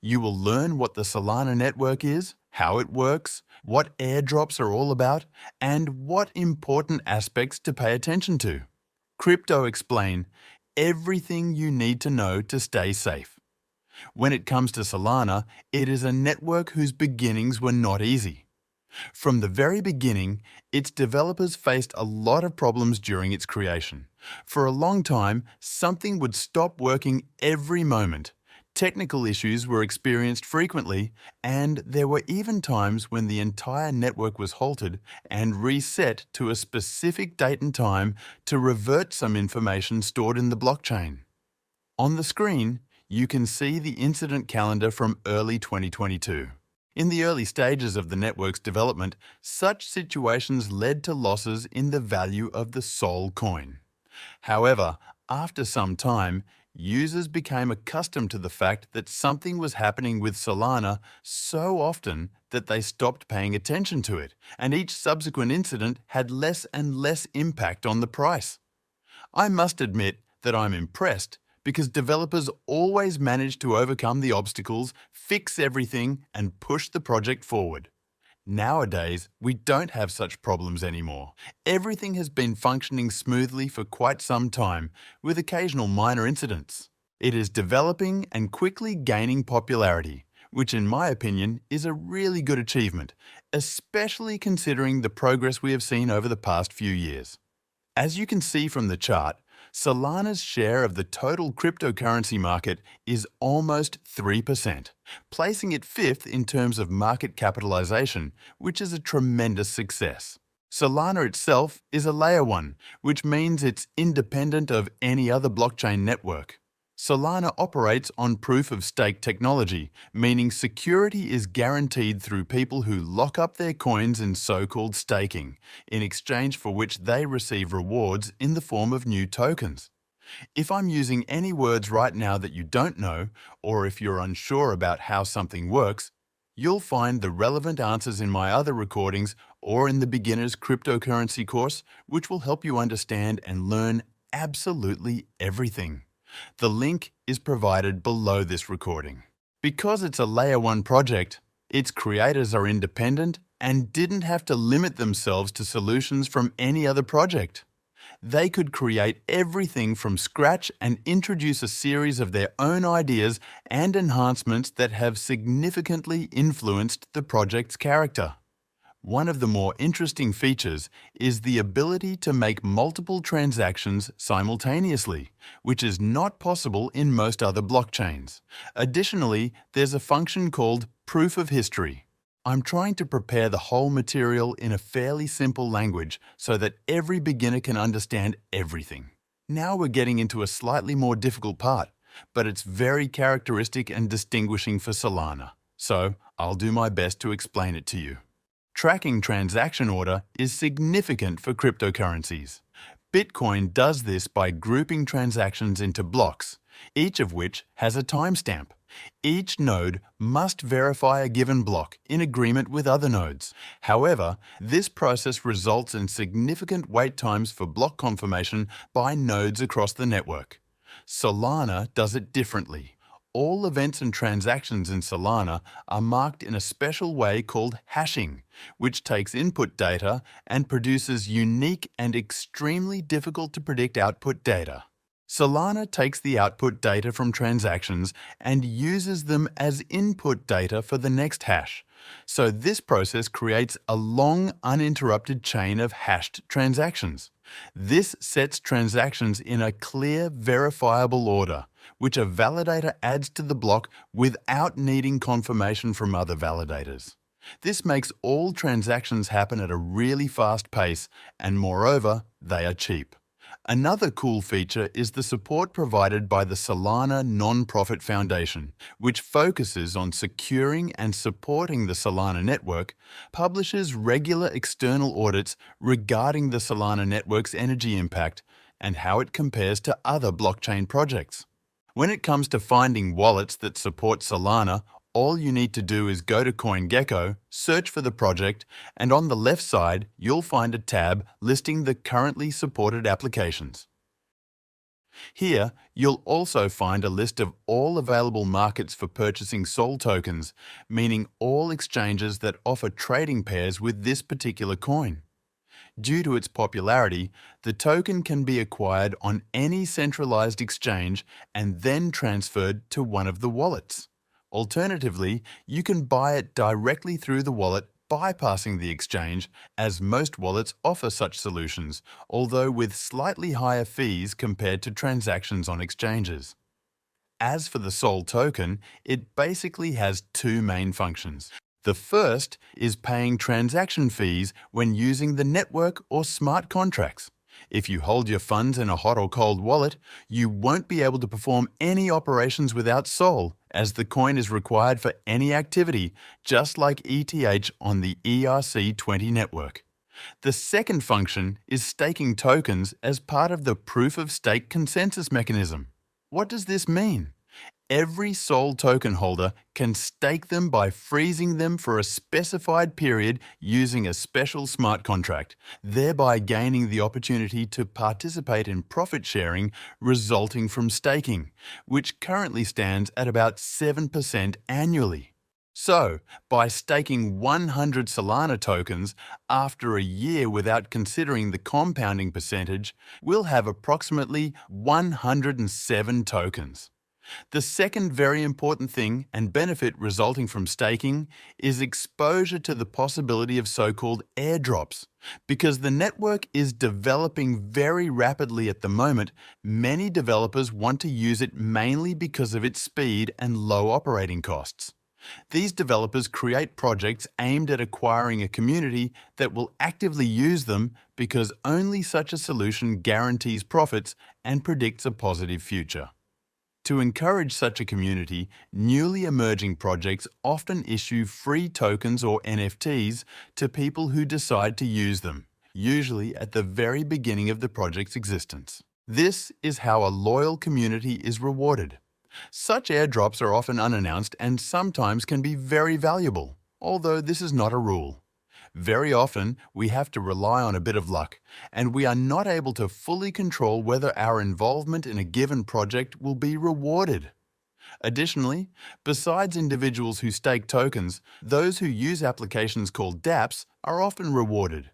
You will learn what the Solana network is, how it works, what airdrops are all about, and what important aspects to pay attention to. Crypto Explain, everything you need to know to stay safe. When it comes to Solana, it is a network whose beginnings were not easy. From the very beginning, its developers faced a lot of problems during its creation. For a long time, something would stop working every moment. Technical issues were experienced frequently, and there were even times when the entire network was halted and reset to a specific date and time to revert some information stored in the blockchain. On the screen, you can see the incident calendar from early 2022. In the early stages of the network's development, such situations led to losses in the value of the Sol coin. However, after some time, users became accustomed to the fact that something was happening with Solana so often that they stopped paying attention to it, and each subsequent incident had less and less impact on the price. I must admit that I'm impressed because developers always manage to overcome the obstacles, fix everything, and push the project forward. Nowadays, we don't have such problems anymore. Everything has been functioning smoothly for quite some time, with occasional minor incidents. It is developing and quickly gaining popularity, which in my opinion is a really good achievement, especially considering the progress we have seen over the past few years. As you can see from the chart, Solana's share of the total cryptocurrency market is almost 3%, placing it fifth in terms of market capitalization, which is a tremendous success. Solana itself is a layer 1, which means it's independent of any other blockchain network. Solana operates on proof-of-stake technology, meaning security is guaranteed through people who lock up their coins in so-called staking, in exchange for which they receive rewards in the form of new tokens. If I'm using any words right now that you don't know, or if you're unsure about how something works, you'll find the relevant answers in my other recordings or in the Beginner's Cryptocurrency course, which will help you understand and learn absolutely everything. The link is provided below this recording. Because it's a Layer 1 project, its creators are independent and didn't have to limit themselves to solutions from any other project. They could create everything from scratch and introduce a series of their own ideas and enhancements that have significantly influenced the project's character. One of the more interesting features is the ability to make multiple transactions simultaneously, which is not possible in most other blockchains. Additionally, there's a function called proof of history. I'm trying to prepare the whole material in a fairly simple language so that every beginner can understand everything. Now we're getting into a slightly more difficult part, but it's very characteristic and distinguishing for Solana. So I'll do my best to explain it to you. Tracking transaction order is significant for cryptocurrencies. Bitcoin does this by grouping transactions into blocks, each of which has a timestamp. Each node must verify a given block in agreement with other nodes. However, this process results in significant wait times for block confirmation by nodes across the network. Solana does it differently. All events and transactions in Solana are marked in a special way called hashing, which takes input data and produces unique and extremely difficult to predict output data. Solana takes the output data from transactions and uses them as input data for the next hash. So this process creates a long, uninterrupted chain of hashed transactions. This sets transactions in a clear, verifiable order, which a validator adds to the block without needing confirmation from other validators. This makes all transactions happen at a really fast pace, and moreover, they are cheap. Another cool feature is the support provided by the Solana Non-Profit Foundation, which focuses on securing and supporting the Solana network, publishes regular external audits regarding the Solana network's energy impact and how it compares to other blockchain projects. When it comes to finding wallets that support Solana, all you need to do is go to CoinGecko, search for the project, and on the left side, you'll find a tab listing the currently supported applications. Here, you'll also find a list of all available markets for purchasing SOL tokens, meaning all exchanges that offer trading pairs with this particular coin. Due to its popularity, the token can be acquired on any centralized exchange and then transferred to one of the wallets. Alternatively, you can buy it directly through the wallet bypassing the exchange, as most wallets offer such solutions, although with slightly higher fees compared to transactions on exchanges. As for the SOL token, it basically has two main functions. The first is paying transaction fees when using the network or smart contracts. If you hold your funds in a hot or cold wallet, you won't be able to perform any operations without SOL, as the coin is required for any activity, just like ETH on the ERC20 network. The second function is staking tokens as part of the proof of stake consensus mechanism. What does this mean? Every SOL token holder can stake them by freezing them for a specified period using a special smart contract, thereby gaining the opportunity to participate in profit sharing resulting from staking, which currently stands at about 7% annually. So, by staking 100 Solana tokens after a year without considering the compounding percentage, we'll have approximately 107 tokens. The second very important thing and benefit resulting from staking is exposure to the possibility of so-called airdrops. Because the network is developing very rapidly at the moment, many developers want to use it mainly because of its speed and low operating costs. These developers create projects aimed at acquiring a community that will actively use them because only such a solution guarantees profits and predicts a positive future. To encourage such a community, newly emerging projects often issue free tokens or NFTs to people who decide to use them, usually at the very beginning of the project's existence. This is how a loyal community is rewarded. Such airdrops are often unannounced and sometimes can be very valuable, although this is not a rule. Very often, we have to rely on a bit of luck, and we are not able to fully control whether our involvement in a given project will be rewarded. Additionally, besides individuals who stake tokens, those who use applications called DApps are often rewarded.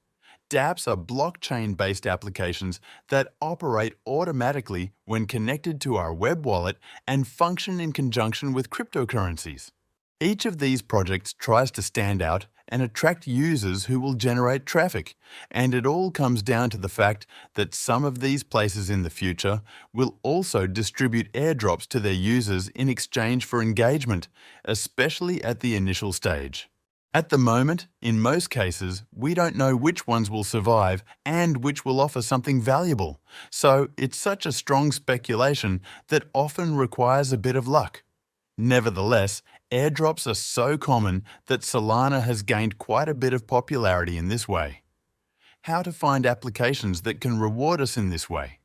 DApps are blockchain-based applications that operate automatically when connected to our web wallet and function in conjunction with cryptocurrencies. Each of these projects tries to stand out and attract users who will generate traffic, and it all comes down to the fact that some of these places in the future will also distribute airdrops to their users in exchange for engagement, especially at the initial stage. At the moment, in most cases, we don't know which ones will survive and which will offer something valuable, so it's such a strong speculation that often requires a bit of luck. Nevertheless, airdrops are so common that Solana has gained quite a bit of popularity in this way. How to find applications that can reward us in this way?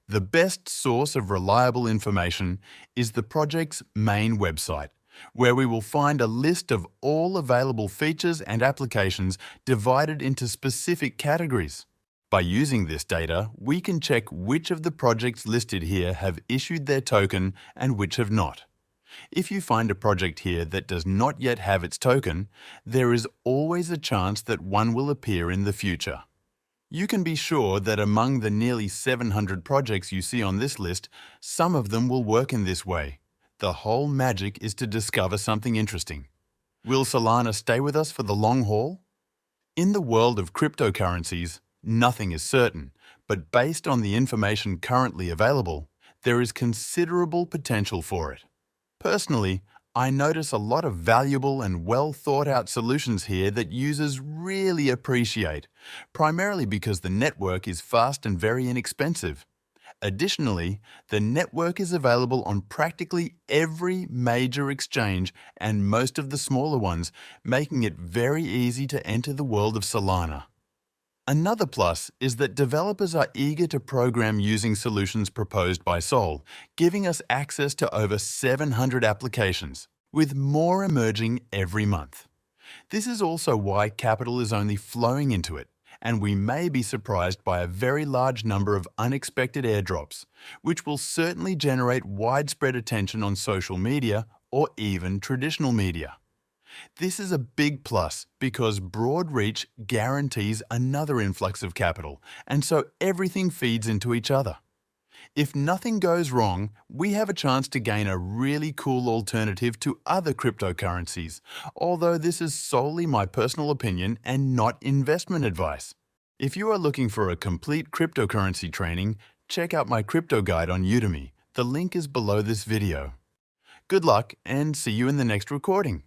The best source of reliable information is the project's main website, where we will find a list of all available features and applications divided into specific categories. By using this data, we can check which of the projects listed here have issued their token and which have not. If you find a project here that does not yet have its token, there is always a chance that one will appear in the future. You can be sure that among the nearly 700 projects you see on this list, some of them will work in this way. The whole magic is to discover something interesting. Will Solana stay with us for the long haul? In the world of cryptocurrencies, nothing is certain, but based on the information currently available, there is considerable potential for it. Personally, I notice a lot of valuable and well-thought-out solutions here that users really appreciate, primarily because the network is fast and very inexpensive. Additionally, the network is available on practically every major exchange and most of the smaller ones, making it very easy to enter the world of Solana. Another plus is that developers are eager to program using solutions proposed by Sol, giving us access to over 700 applications, with more emerging every month. This is also why capital is only flowing into it, and we may be surprised by a very large number of unexpected airdrops, which will certainly generate widespread attention on social media or even traditional media. This is a big plus because broad reach guarantees another influx of capital, and so everything feeds into each other. If nothing goes wrong, we have a chance to gain a really cool alternative to other cryptocurrencies, although this is solely my personal opinion and not investment advice. If you are looking for a complete cryptocurrency training, check out my crypto guide on Udemy. The link is below this video. Good luck and see you in the next recording.